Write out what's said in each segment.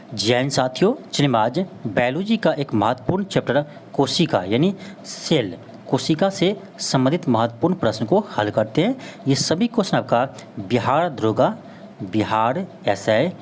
जैन साथियों, चलिए आज बायोलॉजी का एक महत्वपूर्ण चैप्टर कोशिका यानी सेल कोशिका से संबंधित महत्वपूर्ण प्रश्न को हल करते हैं। ये सभी क्वेश्चन आपका बिहार दरोगा, बिहार एसआई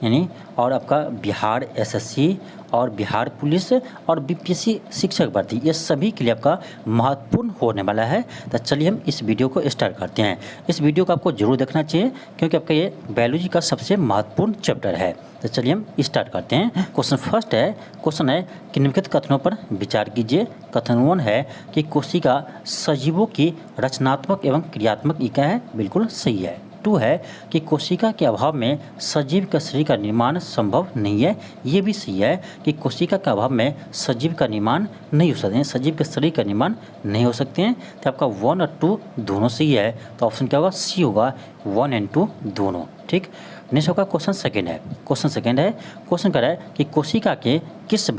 यानी और आपका बिहार एसएससी और बिहार पुलिस और बीपीएससी शिक्षक भर्ती, ये सभी के लिए आपका महत्वपूर्ण होने वाला है। तो चलिए हम इस वीडियो को स्टार्ट करते हैं। इस वीडियो को आपको जरूर देखना चाहिए क्योंकि आपका ये बायोलॉजी का सबसे महत्वपूर्ण चैप्टर है। तो चलिए हम स्टार्ट करते हैं। क्वेश्चन फर्स्ट है, क्वेश्चन है कि निम्नलिखित कथनों पर विचार कीजिए। कथन 1 है कि कोशिका सजीवों की रचनात्मक एवं क्रियात्मक इकाई है, बिल्कुल सही है। 2 है कि कोशिका के अभाव में सजीव के शरीर का निर्माण संभव नहीं है, ये भी सही है कि कोशिका के अभाव में सजीव का निर्माण नहीं हो सकते हैं, सजीव के शरीर का निर्माण नहीं हो सकते हैं। तो आपका 1 और 2 दोनों सही है, तो ऑप्शन क्या होगा, सी होगा, 1 और 2 दोनों। ठीक, नेक्स्ट आपका क्वेश्चन सेकेंड है। क्वेश्चन सेकेंड है, क्वेश्चन कर रहा है कि कोशिका के किस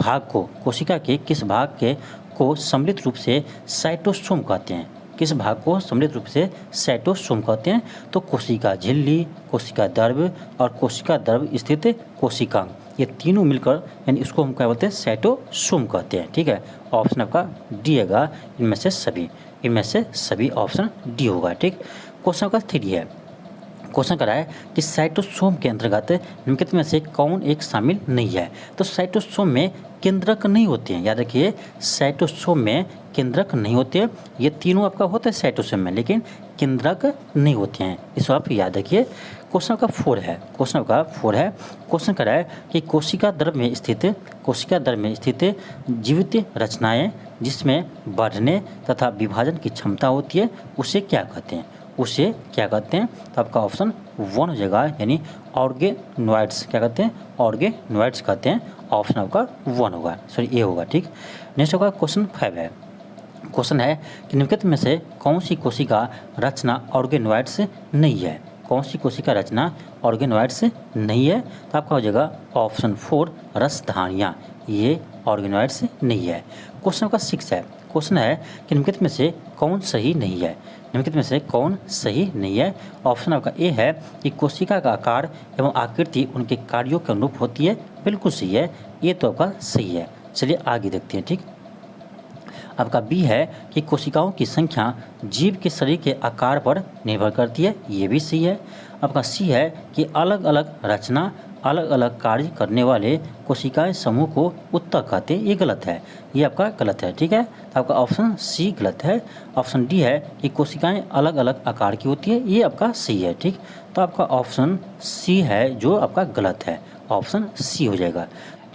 भाग को सम्मिलित रूप से साइटोसोम कहते हैं। किस भाग को सम्मिलित रूप से साइटोसोम कहते हैं? तो कोशिका झिल्ली, कोशिका द्रव्य और कोशिका द्रव्य स्थित कोशिकांग, ये तीनों मिलकर यानी इसको हम क्या बोलते हैं, साइटोसोम कहते हैं। ठीक है, ऑप्शन आपका डी होगा, इनमें से सभी ऑप्शन डी होगा। ठीक, क्वेश्चन का 3 है। क्वेश्चन करा है कि साइटोसोम के अंतर्गत निम्नलिखित में से कौन एक शामिल नहीं है। तो साइटोसोम में केंद्रक नहीं होते हैं, याद रखिए साइटोसोम में केंद्रक नहीं होते हैं। ये तीनों आपका होता है साइटोसोम में, लेकिन केंद्रक नहीं होते हैं, इसको आप याद रखिए। क्वेश्चन का 4 है। क्वेश्चन करा है कि कोशिका द्रव्य में स्थित जीवित रचनाएं जिसमें बढ़ने तथा विभाजन की क्षमता होती है, उसे क्या कहते हैं? तो आपका ऑप्शन 1 हो जाएगा, यानी ऑर्गेनोइड्स। क्या कहते हैं? ऑर्गेनोइड्स कहते हैं। ऑप्शन आपका 1 होगा, सॉरी ए होगा। ठीक, नेक्स्ट होगा क्वेश्चन 5 है। क्वेश्चन है कि निम्नलिखित में से कौन सी कोशिका रचना ऑर्गेनोइड्स नहीं है। कौन सी कोशिका रचना ऑर्गेनोइड्स नहीं है? तो आपका हो जाएगा ऑप्शन 4 रसधानियाँ, ये ऑर्गेनोइड्स नहीं है। क्वेश्चन का 6 है। क्वेश्चन है कि निम्नलिखित में से कौन सही नहीं है। ऑप्शन आपका ए है कि कोशिका का आकार एवं आकृति उनके कार्यों के अनुरूप होती है, बिल्कुल सही है, ये तो आपका सही है। चलिए आगे देखते हैं। ठीक, आपका बी है कि कोशिकाओं की संख्या जीव के शरीर के आकार पर निर्भर करती है, ये भी सही है। आपका सी है कि अलग अलग रचना, अलग अलग कार्य करने वाले कोशिकाएं समूह को उत्तक कहते हैं, ये गलत है, ये आपका गलत है। ठीक है, तो आपका ऑप्शन सी गलत है। ऑप्शन डी है कि कोशिकाएं अलग अलग आकार की होती है, ये आपका सी है। ठीक, तो आपका ऑप्शन सी है जो आपका गलत है, ऑप्शन सी हो जाएगा।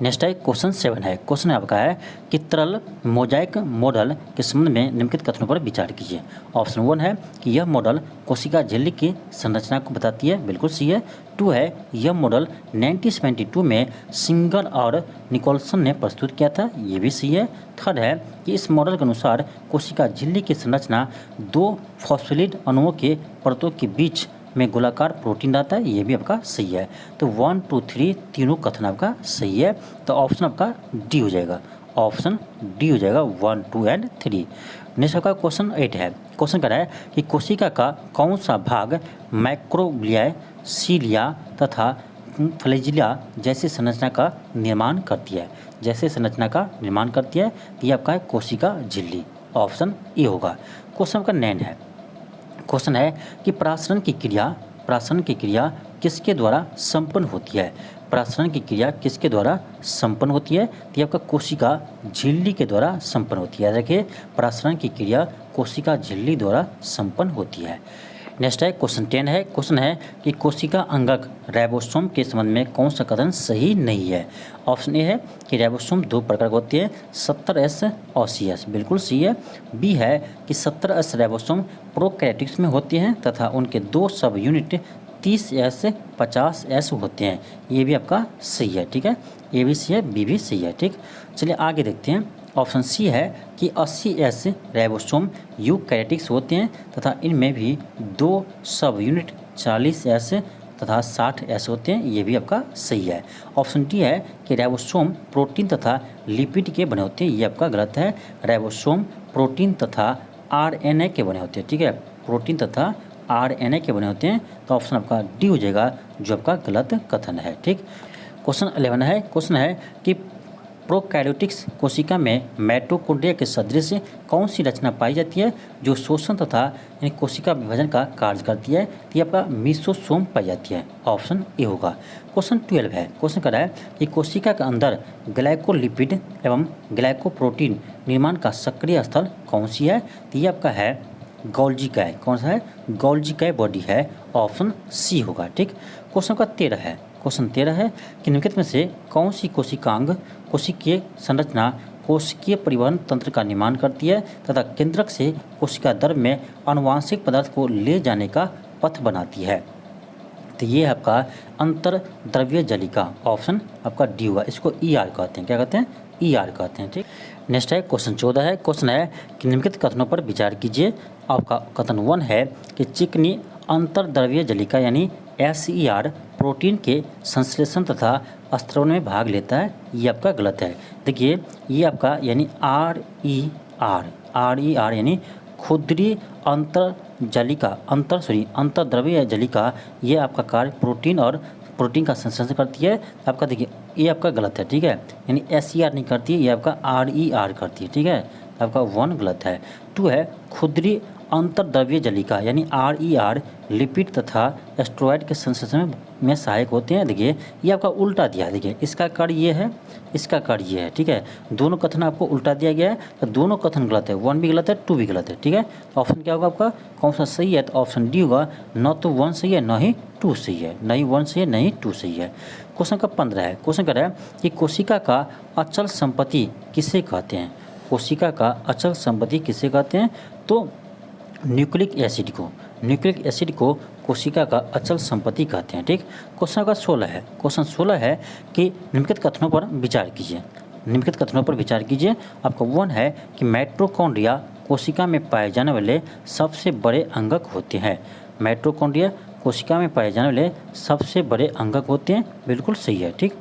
नेक्स्ट है क्वेश्चन 7 है। क्वेश्चन आपका है कि तरल मोजाइक मॉडल के संबंध में निम्नलिखित कथनों पर विचार कीजिए। ऑप्शन 1 है कि यह मॉडल कोशिका झिल्ली की संरचना को बताती है, बिल्कुल सही है। 2 है यह मॉडल 1972 में सिंगर और निकोलसन ने प्रस्तुत किया था, ये भी सही है। 3rd है कि इस मॉडल के अनुसार कोशिका झिल्ली की संरचना 2 फॉस्फेलिड अणुओं के परतों के बीच में गोलाकार प्रोटीन रहता है, ये भी आपका सही है। तो 1, 2, 3 तीनों कथन आपका सही है, तो ऑप्शन आपका डी हो जाएगा, ऑप्शन डी हो जाएगा, 1, 2 और 3। नेक्स्ट आपका क्वेश्चन 8 है। क्वेश्चन कर रहा है कि कोशिका का कौन सा भाग माइक्रोग्लिया, सीलिया तथा फ्लैजिला जैसी संरचना का निर्माण करती है। तो ये आपका है कोशिका झिल्ली, ऑप्शन ए होगा। क्वेश्चन का 9 है। क्वेश्चन है कि प्रासरण की क्रिया किसके द्वारा संपन्न होती है। तो ये आपका कोशिका झिल्ली के द्वारा संपन्न होती है। देखिए प्रासरण की क्रिया कोशिका झिल्ली द्वारा संपन्न होती है। नेक्स्ट है क्वेश्चन 10 है। क्वेश्चन है कि कोशिका अंगक राइबोसोम के संबंध में कौन सा कथन सही नहीं है। ऑप्शन ए है कि राइबोसोम 2 प्रकार के होते हैं, 70S और CS, बिल्कुल सही है। बी है कि 70S राइबोसोम प्रोकैरियोट्स में होते हैं तथा उनके 2 सब यूनिट 30S 50S होते हैं, ये भी आपका सही है। ठीक है, ए भी सही है, बी भी सही है। ठीक, चलिए आगे देखते हैं। ऑप्शन सी है कि 80S राइबोसोम यूकैरियोटिक्स होते हैं तथा इनमें भी 2 सब यूनिट 40S तथा 60S होते हैं, ये भी आपका सही है। ऑप्शन डी है कि राइबोसोम प्रोटीन तथा लिपिड के बने होते हैं, ये आपका गलत है। राइबोसोम प्रोटीन तथा RNA के बने होते हैं। ठीक है, प्रोटीन तथा RNA के बने होते हैं, तो ऑप्शन आपका डी हो जाएगा, जो आपका गलत कथन है। ठीक, क्वेश्चन 11 है, क्वेश्चन है कि प्रोकैरियोटिक्स कोशिका में माइटोकॉन्ड्रिया के सदृश कौन सी रचना पाई जाती है जो शोषण तथा यानी कोशिका विभाजन का कार्य करती है? तो ये आपका मीसोसोम पाई जाती है, ऑप्शन ए होगा। क्वेश्चन 12 है, क्वेश्चन कर रहा है कि कोशिका के अंदर ग्लाइकोलिपिड एवं ग्लाइकोप्रोटीन निर्माण का सक्रिय स्थल कौन सी है? तो ये आपका है गोल्जिकाय। कौन सा है? गोल्जिकाय बॉडी है, ऑप्शन सी होगा। ठीक। क्वेश्चन का 13 है, क्वेश्चन 13 है कि निम्नलिखित में से कौन सी कोशिकांग कोशिकीय संरचना कोशिकीय परिवहन तंत्र का निर्माण करती है तथा केंद्रक से कोशिका द्रव्य में आनुवांशिक पदार्थ को ले जाने का पथ बनाती है? तो ये आपका अंतर्द्रव्य जलिका, ऑप्शन आपका डी होगा। इसको ER कहते हैं। क्या कहते हैं? ER कहते हैं। ठीक। नेक्स्ट है क्वेश्चन 14 है, क्वेश्चन है कि निम्नलिखित कथनों पर विचार कीजिए। आपका कथन 1 है कि चिकनी अंतर्द्रव्य जलिका यानी SER प्रोटीन के संश्लेषण तथा स्त्रवण में भाग लेता है। ये आपका गलत है। देखिए ये आपका यानी RER यानी क्षुद्रीय अंतर्द्रव्य जलिका, ये आपका कार्य प्रोटीन और प्रोटीन का संश्लेषण करती है। आपका देखिए ये आपका गलत है। ठीक है, यानी SER नहीं करती है, ये आपका RER करती है। ठीक है, आपका 1 गलत है। 2 है क्षुद्रीय अंतर्द्रव्य जलिका यानी RER लिपिड तथा एस्ट्रॉइड के संश्लेषण में सहायक होते हैं। देखिए ये आपका उल्टा दिया है। देखिए इसका कार्य ये है, इसका कार्य ये है। ठीक है, दोनों कथन आपको उल्टा दिया गया है, तो दोनों कथन गलत है। 1 भी गलत है, 2 भी गलत है। ठीक है, तो ऑप्शन क्या होगा आपका? कौन सा सही है? तो ऑप्शन डी होगा। न तो 1 सही है, न ही 2 सही है। नहीं 1 सही है, नहीं 2 सही है। क्वेश्चन का 15 है, क्वेश्चन कर रहा है कि कोशिका का अचल संपत्ति किसे कहते हैं? कोशिका का अचल संपत्ति किसे कहते हैं? तो न्यूक्लिक एसिड को कोशिका का अचल संपत्ति कहते हैं। ठीक। क्वेश्चन का 16 है, क्वेश्चन 16 है कि निम्नलिखित कथनों पर विचार कीजिए। निम्नलिखित कथनों पर विचार कीजिए। आपका 1 है कि माइटोकॉन्ड्रिया कोशिका में पाए जाने वाले सबसे बड़े अंगक होते हैं। माइटोकॉन्ड्रिया कोशिका में पाए जाने वाले सबसे बड़े अंगक होते हैं, बिल्कुल सही है। ठीक।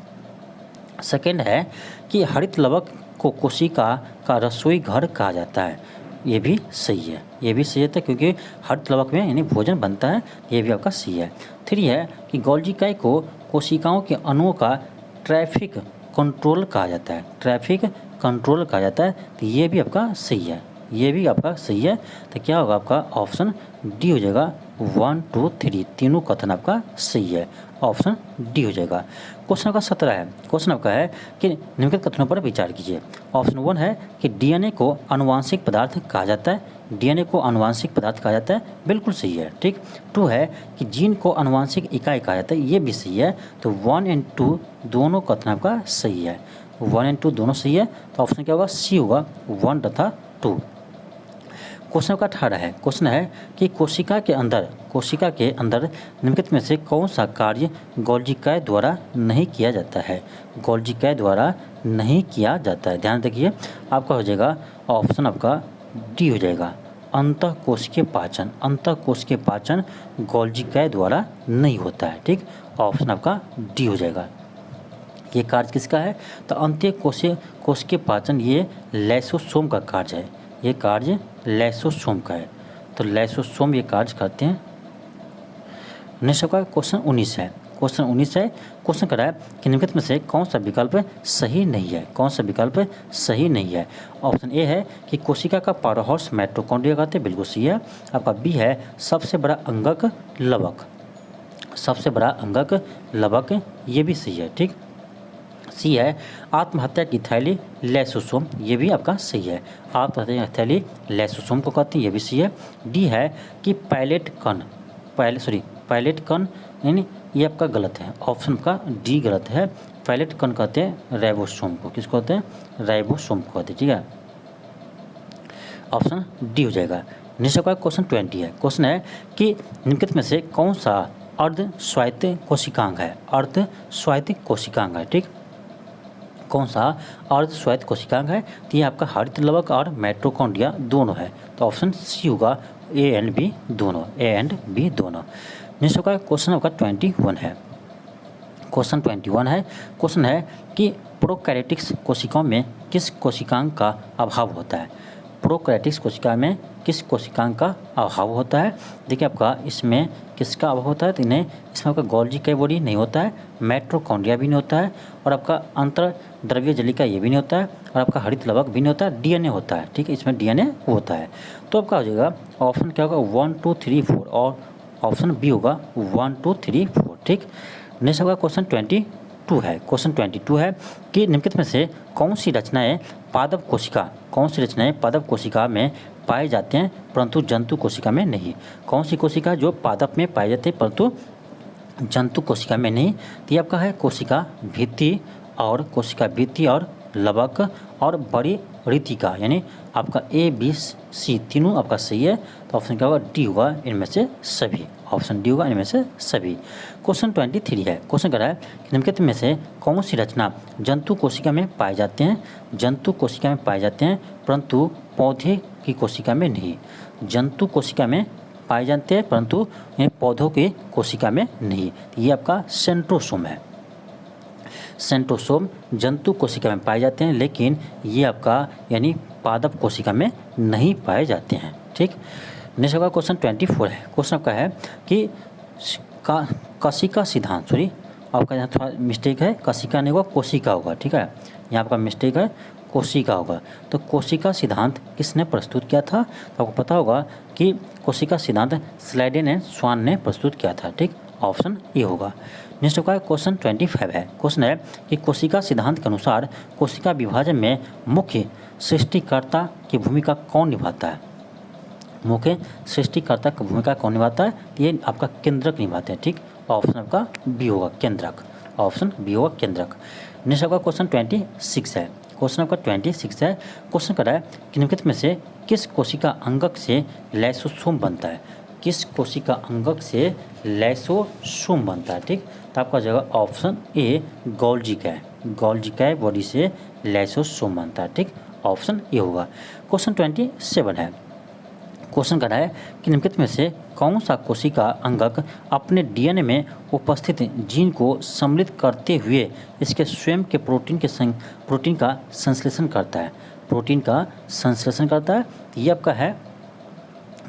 सेकेंड है कि हरित लवक को कोशिका का रसोई घर कहा जाता है। ये भी सही है, ये भी सही है क्योंकि हरित लवक में यानी भोजन बनता है। ये भी आपका सही है। 3 है कि गोल्जिकाई को कोशिकाओं के अणुओं का ट्रैफिक कंट्रोल कहा जाता है। ट्रैफिक कंट्रोल कहा जाता है, तो ये भी आपका सही है। ये भी आपका सही है। तो क्या होगा आपका? ऑप्शन डी हो जाएगा। 1, 2, 3 तीनों कथन आपका सही है, ऑप्शन डी हो जाएगा। क्वेश्चन का 17 है, क्वेश्चन आपका है कि निम्नलिखित कथनों पर विचार कीजिए। ऑप्शन 1 है कि DNA को आनुवांशिक पदार्थ कहा जाता है। DNA को आनुवांशिक पदार्थ कहा जाता है, बिल्कुल सही है। ठीक। 2 है कि जीन को आनुवांशिक इकाई कहा जाता है, ये भी सही है। तो 1 और 2 दोनों कथन आपका सही है। 1 और 2 दोनों सही है, तो ऑप्शन क्या होगा? सी होगा, 1 तथा 2। क्वेश्चन का 18 है, क्वेश्चन है कि कोशिका के अंदर निम्नलिखित में से कौन सा कार्य गोल्जिकाय द्वारा नहीं किया जाता है? गोल्जिकाय द्वारा नहीं किया जाता है। ध्यान रखिए, आपका हो जाएगा ऑप्शन आपका डी हो जाएगा। अंतःकोशिकीय पाचन गोल्जिकाय द्वारा नहीं होता है। ठीक, ऑप्शन आपका डी हो जाएगा। ये कार्य किसका है? तो अंतःकोशिकीय पाचन ये लाइसोसोम का कार्य है। ये कार्य लाइसोसोम का है, तो लाइसोसोम ये कार्य करते हैं। नेक्स्ट आपका क्वेश्चन 19 है, क्वेश्चन 19 है, क्वेश्चन करा है कि निम्नलिखित में से कौन सा विकल्प सही नहीं है? कौन सा विकल्प सही नहीं है? ऑप्शन ए है कि कोशिका का पावरहाउस माइटोकॉन्ड्रिया कहते हैं, बिल्कुल सही है। आपका बी है सबसे बड़ा अंगक लवक, ये भी सही है। ठीक। सी है आत्महत्या की थैली लाइसोसोम, ये भी आपका सही है। आत्महत्या की थैली लाइसोसोम को कहते हैं, ये भी सही है। डी है कि पायलट कण यानी ये आपका गलत है। ऑप्शन का डी गलत है। पायलट कण कहते हैं राइबोसोम को। किसको कहते हैं? राइबोसोम को कहते हैं। ठीक है, ऑप्शन डी हो जाएगा। नेक्स्ट आपका क्वेश्चन 20 है, क्वेश्चन है कि निम्नलिखित में से कौन सा अर्ध स्वायत्त कोशिकांग है? अर्ध स्वायत्त कोशिकांग है। ठीक, कौन सा अर्ध स्वायत्त कोशिकांग है? तो ये आपका हरित लवक और माइटोकॉन्ड्रिया दोनों है, तो ऑप्शन सी होगा। ए एंड बी दोनों। नेक्स्ट आपका क्वेश्चन आपका 21 है, क्वेश्चन 21 है, क्वेश्चन है कि प्रोकैरियोटिक्स कोशिकाओं में किस कोशिकांग का अभाव होता है? प्रोकैरियोटिक कोशिका में किस कोशिकांग का अभाव होता है? देखिए आपका इसमें किसका अभाव होता है? तो इन्हें इसमें आपका गोल्गी कैविटी नहीं होता है, माइटोकॉन्ड्रिया भी नहीं होता है, और आपका अंतर्द्रव्य जलिका ये भी नहीं होता है, और आपका हरित लवक भी नहीं होता है, डीएनए होता है। ठीक है, इसमें डीएनए होता है। तो आपका हो जाएगा ऑप्शन क्या होगा? 1 2 3 4, और ऑप्शन बी होगा 1 2 3 4। ठीक, नेक्स्ट होगा क्वेश्चन 22 है। क्वेश्चन 22 है कि निम्नलिखित में से कौन सी रचनाएं पादप कोशिका में पाए जाते हैं परंतु जंतु कोशिका में नहीं? कौन सी कोशिका जो पादप में पाए जाते हैं परंतु जंतु कोशिका में नहीं? तो ये आपका है कोशिका भित्ति और लवक और बड़ी ऋतिका, यानी आपका ए बी सी तीनों आपका सही है। तो ऑप्शन क्या होगा? डी होगा इनमें से सभी। ऑप्शन डी होगा इनमें से सभी। क्वेश्चन 23 है। क्वेश्चन कह रहा है कि निम्नलिखित में से कौन सी रचना जंतु कोशिका में पाए जाते हैं? जंतु कोशिका में पाए जाते हैं परंतु पौधे की कोशिका में नहीं। जंतु कोशिका में पाए जाते हैं परंतु पौधों की कोशिका में नहीं। ये आपका सेंट्रोसोम है। सेंट्रोसोम जंतु कोशिका में पाए जाते हैं, लेकिन ये आपका यानी पादप कोशिका में नहीं पाए जाते हैं। ठीक, नेक्स्ट होगा क्वेश्चन 24 है। क्वेश्चन आपका है कि कशिका सिद्धांत, सॉरी आपका यहाँ थोड़ा मिस्टेक है, कशिका नहीं होगा कोशिका होगा। ठीक है, यहाँ आपका मिस्टेक है, कोशिका होगा। तो कोशिका सिद्धांत किसने प्रस्तुत किया था? तो आपको पता होगा कि कोशिका सिद्धांत स्लाइडेन एंड स्वान ने प्रस्तुत किया था। ठीक, ऑप्शन ए होगा। नेक्स्ट होगा क्वेश्चन 25 है। क्वेश्चन है कि कोशिका सिद्धांत के अनुसार कोशिका विभाजन में मुख्य सृष्टिकर्ता की भूमिका कौन निभाता है? मुख्य सृष्टिकर्ता की भूमिका कौन निभाता है? ये आपका केंद्रक निभाते हैं। ठीक, ऑप्शन आपका बी होगा केंद्रक। ऑप्शन बी होगा केंद्रक। नेक्स्ट होगा क्वेश्चन 26 है। क्वेश्चन आपका 26 है। क्वेश्चन कर रहा है कि निम्नलिखित में से किस कोशिका अंगक से लाइसोसोम बनता है? किस कोशिका अंगक से लाइसोसोम बनता है? ठीक, तो आपका जगह ऑप्शन ए गोल्गी बॉडी से लाइसोसोम बनता है। ठीक, ऑप्शन ए होगा। क्वेश्चन 27 है। क्वेश्चन कर रहा है कि निम्नलिखित में से कौन सा कोशिका अंगक अपने डीएनए में उपस्थित जीन को सम्मिलित करते हुए इसके स्वयं के प्रोटीन का संश्लेषण करता है? प्रोटीन का संश्लेषण करता है। ये आपका है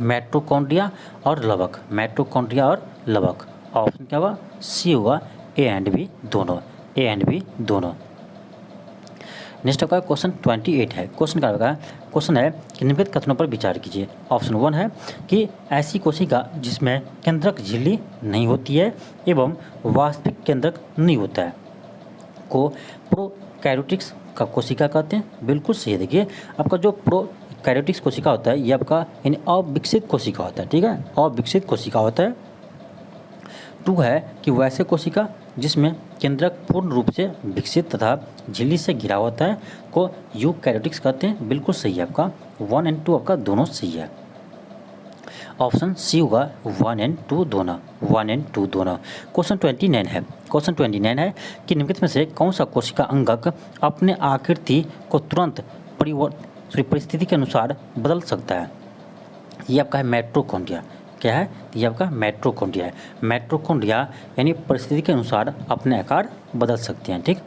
माइटोकॉन्ड्रिया और लवक। माइटोकॉन्ड्रिया और लवक। ऑप्शन क्या होगा? सी होगा, ए एंड बी दोनों। नेक्स्ट होगा क्वेश्चन 28 है। क्वेश्चन क्या होगा? क्वेश्चन है कि निम्नलिखित कथनों पर विचार कीजिए। ऑप्शन 1 है कि ऐसी कोशिका जिसमें केंद्रक झिल्ली नहीं होती है एवं वास्तविक केंद्रक नहीं होता है को प्रोकैरियोटिक्स का कोशिका कहते हैं। बिल्कुल सही है। देखिए आपका जो प्रोकैरियोटिक्स कोशिका होता है ये आपका यानी अविकसित कोशिका होता है। ठीक है, अविकसित कोशिका होता है। 2 है कि वैसे कोशिका जिसमें केंद्रक पूर्ण रूप से विकसित तथा झिल्ली से घिरा होता है को यूकैरियोटिक्स कहते हैं। बिल्कुल सही है आपका 1 और 2 आपका दोनों सही है। ऑप्शन सी होगा 1 और 2 दोनों। क्वेश्चन 29 है। क्वेश्चन 29 है कि निम्नलिखित में से कौन सा कोशिका अंगक अपने आकृति को तुरंत परिस्थिति के अनुसार बदल सकता है? ये आपका है माइटोकॉन्ड्रिया। क्या है? ये आपका माइटोकॉन्ड्रिया है। माइटोकॉन्ड्रिया यानी परिस्थिति के अनुसार अपने आकार बदल सकते हैं। ठीक,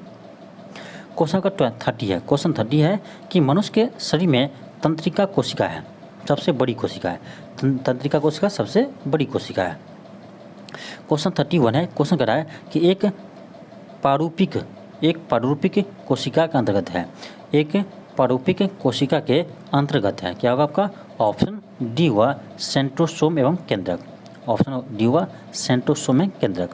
क्वेश्चन का 30 है। क्वेश्चन 30 है कि मनुष्य के शरीर में तंत्रिका कोशिका है, सबसे बड़ी कोशिका है। तंत्रिका कोशिका सबसे बड़ी कोशिका है। क्वेश्चन 31 है। क्वेश्चन कह रहा है कि एक पारूपिक कोशिका के अंतर्गत है। एक पारूपिक कोशिका के अंतर्गत है। क्या होगा आपका? ऑप्शन डी हुआ सेंट्रोसोम एवं केंद्रक। ऑप्शन डी हुआ सेंट्रोसोम एवं केंद्रक।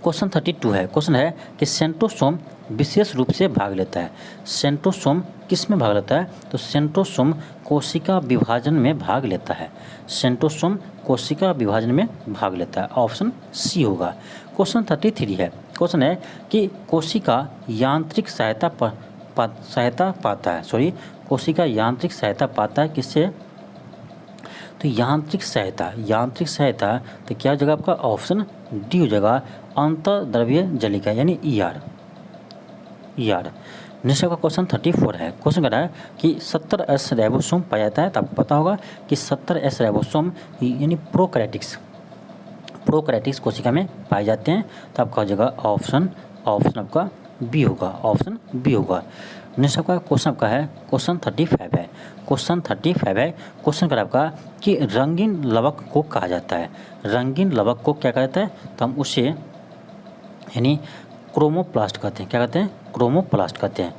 क्वेश्चन 32 है। क्वेश्चन है कि सेंट्रोसोम विशेष रूप से भाग लेता है। सेंट्रोसोम किस में भाग लेता है? तो सेंट्रोसोम कोशिका विभाजन में भाग लेता है। सेंट्रोसोम कोशिका विभाजन में भाग लेता है। ऑप्शन सी होगा। क्वेश्चन 33 है। क्वेश्चन है कि कोशिका यांत्रिक सहायता पाता है। कोशिका यांत्रिक सहायता पाता है किससे? तो यांत्रिक सहायता तो क्या हो जाएगा आपका? ऑप्शन डी हो जाएगा अंतर्द्रव्य जलिका यानी ईआर। नेक्स्ट का क्वेश्चन 34 है। क्वेश्चन कह रहा है कि 70S राइबोसोम पाया जाता है। तो आपको पता होगा कि 70S राइबोसोम यानी प्रोकैरियोटिक्स कोशिका में पाए जाते हैं। तो आपका हो जाएगा ऑप्शन आपका बी होगा, ऑप्शन बी होगा। नेक्स्ट आपका क्वेश्चन आपका है क्वेश्चन 35 है। क्वेश्चन 35 है, क्वेश्चन कर आपका कि रंगीन लवक को कहा जाता है। रंगीन लवक को क्या कहा जाता है, तो हम उसे यानी क्रोमोप्लास्ट कहते हैं। क्या कहते हैं, क्रोमोप्लास्ट कहते हैं।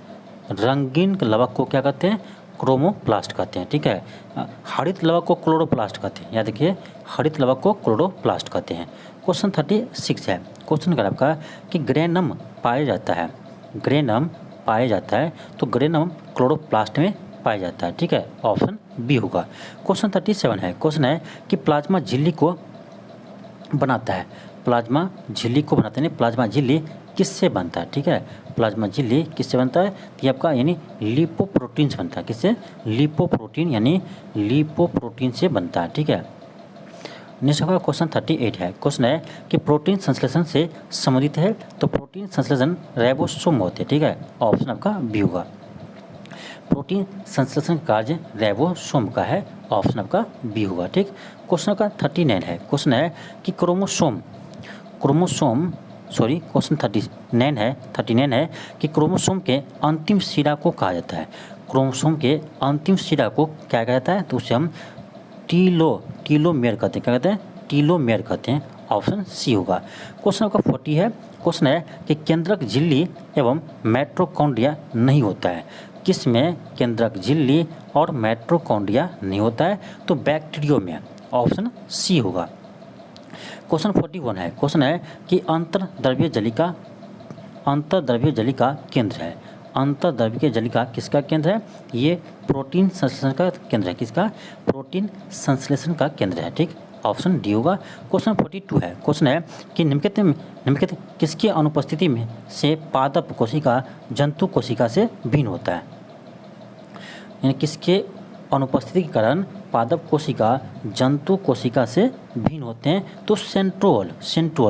रंगीन लवक को क्या कहते हैं, क्रोमोप्लास्ट कहते हैं। ठीक है, हरित लवक को क्लोरोप्लास्ट कहते हैं। याद देखिए, हरित लवक को क्लोरोप्लास्ट कहते हैं। क्वेश्चन 36 है, क्वेश्चन कर आपका कि ग्रेनम पाया जाता है। ग्रेनम पाया जाता है, तो ग्रेनम क्लोरोप्लास्ट में पाया जाता है। ठीक है, ऑप्शन बी होगा। क्वेश्चन 37 है, क्वेश्चन है कि प्लाज्मा झिल्ली को बनाता है। प्लाज्मा झिल्ली को बनाते हैं, प्लाज्मा झिल्ली किससे बनता है। ठीक है, प्लाज्मा झिल्ली किससे बनता है, तो ये आपका यानी लिपोप्रोटीन से बनता है। किससे, लिपोप्रोटीन यानी लिपोप्रोटीन से बनता है। ठीक है, नेक्स्ट आपका क्वेश्चन 38 है, क्वेश्चन है कि प्रोटीन संश्लेषण से संबंधित है, तो प्रोटीन संश्लेषण राइबोसोम होते हैं। ठीक है, ऑप्शन आपका बी होगा। प्रोटीन संश्लेषण कार्य राइबोसोम का है, ऑप्शन आपका बी होगा। ठीक, क्वेश्चन का 39 है, क्वेश्चन है कि क्वेश्चन 39 है कि क्रोमोसोम के अंतिम सिरा को कहा जाता है। क्रोमोसोम के अंतिम सिरा को क्या कहा जाता है, तो उसे हम टीलोमेयर कहते हैं। क्या कहते हैं, टीलोमेयर कहते हैं, ऑप्शन सी होगा। क्वेश्चन आपका 40 है, क्वेश्चन है कि केंद्रक झिल्ली एवं माइटोकॉन्ड्रिया नहीं होता है। किस में केंद्रक झिल्ली और माइटोकॉन्ड्रिया नहीं होता है, तो बैक्टीरियो में, ऑप्शन सी होगा। क्वेश्चन 41 है, क्वेश्चन है कि अंतर्द्रव्य जलिका केंद्र है। अंतर्द्रव्य जलिका किसका केंद्र है, ये प्रोटीन संश्लेषण का केंद्र है। किसका, प्रोटीन संश्लेषण का केंद्र है। ठीक, ऑप्शन डी होगा। क्वेश्चन 42 है, क्वेश्चन है कि निम्नलिखित किसकी अनुपस्थिति में से पादप कोशिका जंतु कोशिका से भिन्न होता है। यानी किसके अनुपस्थिति के कारण पादप कोशिका जंतु कोशिका से भिन्न होते हैं, तो सेंट्रोल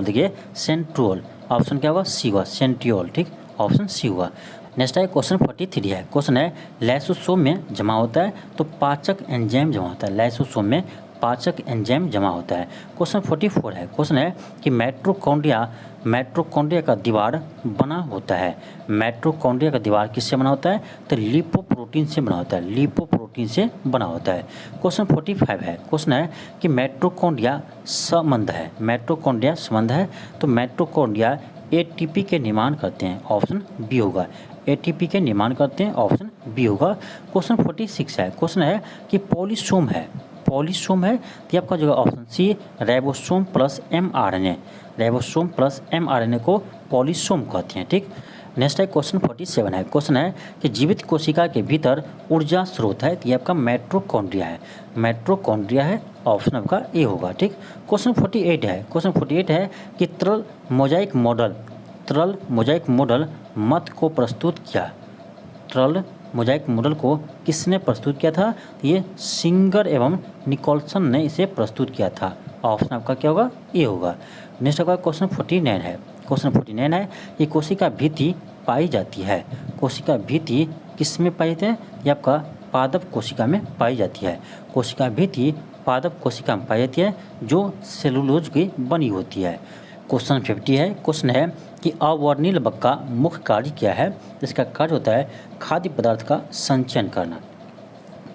देखिए, सेंट्रोल, ऑप्शन क्या होगा, सी होगा, सेंट्रियोल। ठीक, ऑप्शन सी होगा। नेक्स्ट है क्वेश्चन 43 है, क्वेश्चन है लाइसोसोम में जमा होता है, तो पाचक एंजाइम जमा होता है। लाइसोसोम में पाचक एंजाइम जमा होता है। क्वेश्चन 44 है, क्वेश्चन है कि माइटोकॉन्ड्रिया का दीवार बना होता है। माइटोकॉन्ड्रिया का दीवार किससे बना होता है, तो लिपोप्रोटीन से बना होता है। लिपोप्रोटीन से बना होता है। क्वेश्चन 45 है, क्वेश्चन है कि माइटोकॉन्ड्रिया संबंध है। माइटोकॉन्ड्रिया संबंध है, तो माइटोकॉन्ड्रिया एटीपी के निर्माण करते हैं, ऑप्शन बी होगा। एटीपी के निर्माण करते हैं, ऑप्शन बी होगा। क्वेश्चन 46 है, क्वेश्चन है कि पॉलीसोम है। पॉलीसोम है, तो आपका जो option C ribosome plus mRNA, ribosome plus mRNA को पॉलीसोम कहते हैं। ठीक, नेक्स्ट है क्वेश्चन 47 है, क्वेश्चन है कि जीवित कोशिका के भीतर ऊर्जा स्रोत है, तो ये आपका माइटोकॉन्ड्रिया है। माइटोकॉन्ड्रिया है, ऑप्शन आपका ए होगा। ठीक, क्वेश्चन 48 है, क्वेश्चन 48 है कि तरल मोजाइक मॉडल मत को प्रस्तुत किया। तरल मोजाइक मॉडल को किसने प्रस्तुत किया था, ये सिंगर एवं निकोलसन ने इसे प्रस्तुत किया था। ऑप्शन आपका क्या होगा, ए होगा। नेक्स्ट आपका क्वेश्चन 49 है, क्वेश्चन 49 है ये कोशिका भित्ति पाई जाती है। कोशिका भित्ति किस में पाई जाती है, ये आपका पादप कोशिका में पाई जाती है। कोशिका भित्ति पादप कोशिका में पाई जाती है, जो सेलुलोज की बनी होती है। क्वेश्चन 50 है, क्वेश्चन है कि अवर्णील बग का मुख्य कार्य क्या है। इसका कार्य होता है खाद्य पदार्थ का संचयन करना।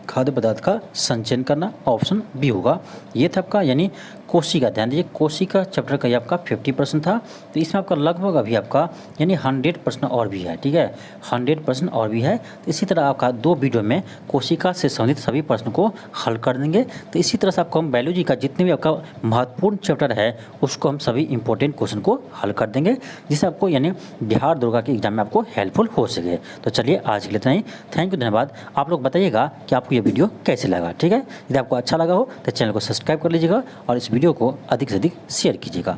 खाद्य पदार्थ का संचयन करना, ऑप्शन बी होगा। ये था आपका यानी कोशिका, ध्यान दीजिए कोशिका चैप्टर का ये आपका 50% था, तो इसमें आपका लगभग अभी आपका यानी 100% और भी है। ठीक है, 100% और भी है। तो इसी तरह आपका 2 वीडियो में कोशिका से संबंधित सभी प्रश्न को हल कर देंगे। तो इसी तरह से आपको हम बायोलॉजी का जितने भी आपका महत्वपूर्ण चैप्टर है उसको हम सभी इंपॉर्टेंट क्वेश्चन को हल कर देंगे, जिससे आपको यानी बिहार दुर्गा के एग्जाम में आपको हेल्पफुल हो सके। तो चलिए आज के लिए इतना ही, थैंक यू, धन्यवाद। आप लोग बताइएगा कि आपको ये वीडियो कैसे लगा। ठीक है, यदि आपको अच्छा लगा हो तो चैनल को सब्सक्राइब कर लीजिएगा और इस वीडियो को अधिक से अधिक शेयर कीजिएगा।